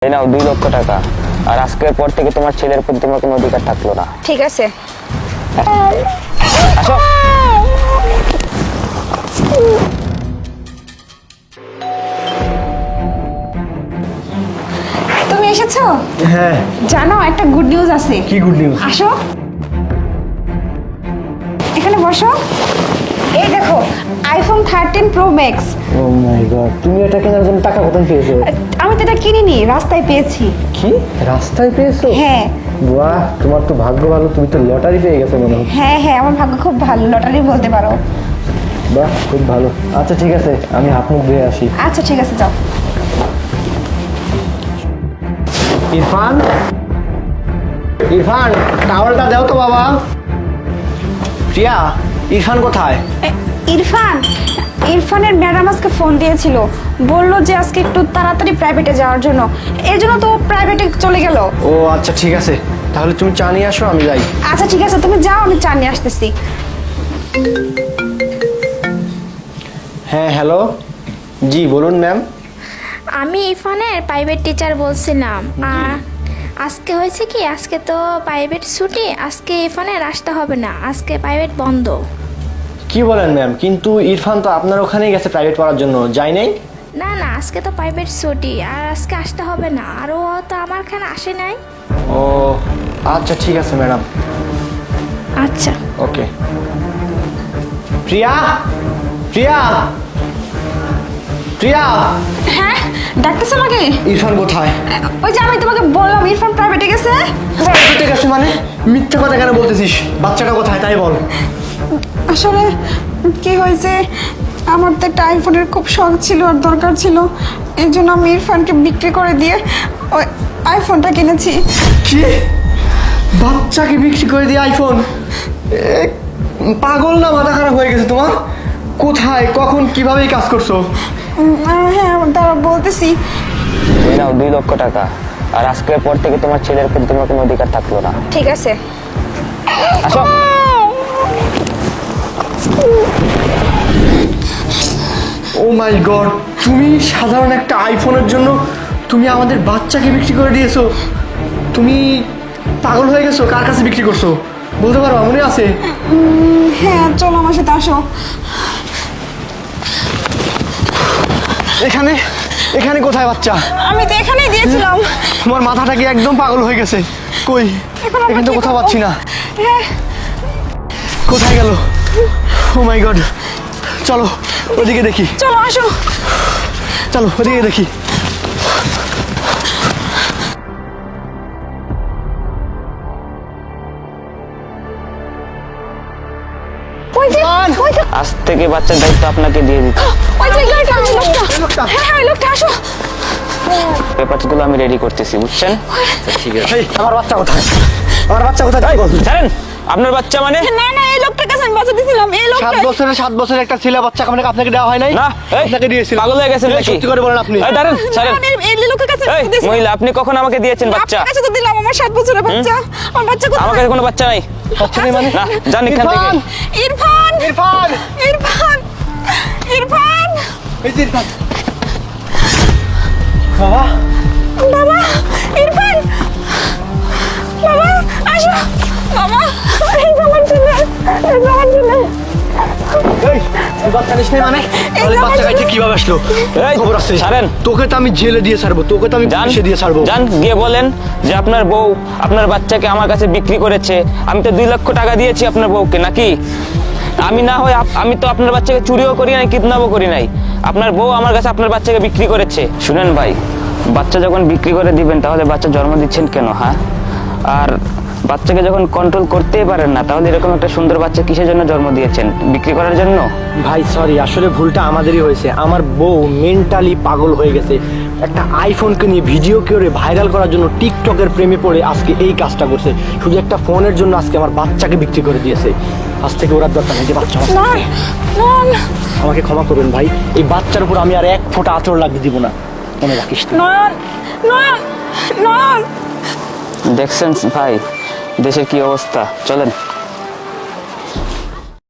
এই নাও 2 লক্ষ টাকা। আর আজকের পর থেকে তোমার ছেলের প্রতি তোমার কোনো অধিকার থাকলো না। ঠিক আছে। আসো। তুমি এসেছো? হ্যাঁ। জানো একটা গুড নিউজ আছে। কি গুড নিউজ? আসো, এখানে বসো। এই দেখো আইফোন 13 প্রো ম্যাক্স। ও মাই গড, তুমি এটা কেনার জন্য টাকা কোথায় পেয়েছো? আমি তো এটা কিনিনি, রাস্তায় পেয়েছি। কি রাস্তায় পেয়েছো? হ্যাঁ বাহ, তোমার তো ভাগ্য ভালো, তুমি তো লটারি পেয়ে গেছো মনে হয়। হ্যাঁ হ্যাঁ, আমার ভাগ্য খুব ভালো, লটারি বলতে পারো। বাহ, খুব ভালো। আচ্ছা ঠিক আছে, আমি হাত মুখ ধুয়ে আসি। আচ্ছা ঠিক আছে, যাও। ইরফান, ইরফান টাওয়ালটা দাও তো বাবা। প্রিয়া, ইরফান কোথায়? ইরফান, ইরফানের ম্যাডাম আজকে ফোন দিয়েছিল, বললো যে আজকে একটু তাড়াতাড়ি প্রাইভেটে যাওয়ার জন্য, এর জন্য তো প্রাইভেটে চলে গেল। ও আচ্ছা ঠিক আছে, তাহলে তুমি চা নিয়ে আসো, আমি যাই। আচ্ছা ঠিক আছে, তুমি যাও, আমি চা নিয়ে আসতেছি। হ্যাঁ হ্যালো, জি বলুন ম্যাম। আমি ইরফানের প্রাইভেট টিচার বলছিলাম। আজকে হয়েছে কি, আজকে তো প্রাইভেট ছুটি, আজকে ইরফানের আসতে হবে না, আজকে প্রাইভেট বন্ধ। কি বলেন ম্যাম, কিন্তু ইরফান তো আপনার ওখানেই গেছে প্রাইভেট পড়ার জন্য, যাই নাই? না না, আজকে তো প্রাইভেট ছুটি, আর আজকে আসতে হবে না, আর ও তো আমার এখানে আসে নাই। ও আচ্ছা ঠিক আছে ম্যাডাম। আচ্ছা ওকে। প্রিয়া, প্রিয়া, প্রিয়া। হ্যাঁ, ডাকতেছো আমাকে? ইরফান কোথায়? ওই যে আমি তোমাকে বললাম ইরফান প্রাইভেটে গেছে। প্রাইভেটে গেছে মানে? মিথ্যা কথা কেন বলতেছিস? বাচ্চাটা কোথায় তাই বল। আসলে কি হয়েছে, আমার তো একটা আইফোনের খুব শখ ছিল আর দরকার ছিল, এই জন্য আমি ইরফানকে বিক্রি করে দিয়ে ওই আইফোনটা কিনেছি। কি? বাচ্চাকে বিক্রি করে দিয়ে আইফোন? পাগল না মাথা খারাপ হয়ে গেছে তোমার? কোথায়, কখন, কিভাবে এই কাজ করছো? হ্যাঁ দাঁড়া বলতেছি। এই নাও 2 লক্ষ টাকা। আর আজকের পর থেকে তোমার ছেলের প্রতি তোমার কোনো অধিকার থাকলো না। ঠিক আছে। আসো। ও মাই গড, তুমি সাধারণ একটা আইফোনের জন্য তুমি আমাদের বাচ্চাকে বিক্রি করে দিয়েছো? তুমি পাগল হয়ে গেছো? কার কাছে বিক্রি করছো বলতে পারো? মনে আছে? হ্যাঁ চলো আমার সাথে আসো। এখানে? এখানে কোথায় বাচ্চা? আমি তো এখানেই দিয়েছিলাম। তোমার মাথাটা কি একদম পাগল হয়ে গেছে? কই, এখানে তো কোথাও পাচ্ছি না। হ্যাঁ কোথায় গেল? ও মাই গড, চলো ওদিকে দেখি। চলো আসো। চলো ওদিকে দেখি। ওই যে ওই যে আজ থেকে বাচ্চার দায়িত্ব আপনাকে দিয়ে দিচ্ছি। ওই যে লোকটা। হ্যাঁ হ্যাঁ লোকটা, আসো। পেপারসগুলো আমি রেডি করতেছি, বুঝছেন? ঠিক আছে। এই, আমার বাচ্চা কোথায়? আমার বাচ্চা কোথায় তাই বল। জানেন আপনার বাচ্চা মানে? না না, এই লোকটার কাছে আমি বাচ্চা দিয়েছিলাম, এই লোকটা। 7 বছরের একটা ছেলে বাচ্চা আপনাকে দেওয়া হয় নাই? না, এই আপনাকে দিয়েছিল। পাগল হয়ে গেছেন এই, নাকি? সত্যি করে বলেন আপনি। এই দাঁড়ান, ছাড়েন। এই লোকের কাছে এই দিয়েছিলাম। মহিলা, আপনি কখন আমাকে দিয়েছেন বাচ্চা? আপনার কাছে তো দিলাম, আমার 7 বছরের বাচ্চা। আমার বাচ্চা কোথায়? আমার কাছে কোনো বাচ্চা নাই। বাচ্চা নেই মানে? না, যান এখান থেকে। ইরফান, ইরফান, ইরফান, ইরফান, এই যে ইরফান। বাবা, বাবা, ইরফান, বাবা, আসো, বাবা, এই আমার জন্য, এই আমার জন্য। এই, তুই বাচ্চা নিস নাই মানে? তাহলে আমার বাচ্চা জন্য। খাইতে কিভাবে আসলো? এই, খবর আছে? ছাড়েন। তোকে তো আমি জেলে দিয়ে ছাড়বো, তোকে তো আমি যান, পুলিশে দিয়ে ছাড়বো। যান গিয়ে বলেন যে আপনার বউ আপনার বাচ্চাকে আমার কাছে বিক্রি করেছে। আমি তো 2 লক্ষ টাকা দিয়েছি আপনার বউকে, নাকি? আমি না হয় আমি তো আপনার বাচ্চাকে চুরিও করি নাই, কিডন্যাপও করি নাই। আপনার বউ আমার কাছে আপনার বাচ্চাকে বিক্রি করেছে। শুনেন ভাই, বাচ্চা যখন বিক্রি করে দিবেন তাহলে বাচ্চা জন্ম দিচ্ছেন কেন? হ্যাঁ, আর বাচ্চাকে যখন কন্ট্রোল করতেই পারেন না, তাহলে এরকম একটা সুন্দর বাচ্চা কিসের জন্য জন্ম দিয়েছেন? বিক্রি করার জন্য? ভাই সরি, আসলে ভুলটা আমাদেরই হয়েছে। আমার বউ মেন্টালি পাগল হয়ে গেছে, একটা আইফোনকে নিয়ে ভিডিও করে ভাইরাল করার জন্য টিকটকের প্রেমে পড়ে আজকে এই কাজটা করছে। শুধু একটা ফোনের জন্য আজকে আমার বাচ্চাকে বিক্রি করে দিয়েছে। আজ থেকে ওরা দরকার নেই যে বাচ্চা আমার। না, না, না, আমাকে ক্ষমা করবেন ভাই, এই বাচ্চার উপর আমি আর এক ফোঁটা আঁচড় লাগতে দিব না, মনে রাখিস। নয়ন, নয়ন, নয়ন। দেখছেন ভাই দেশের কি অবস্থা? চলেন।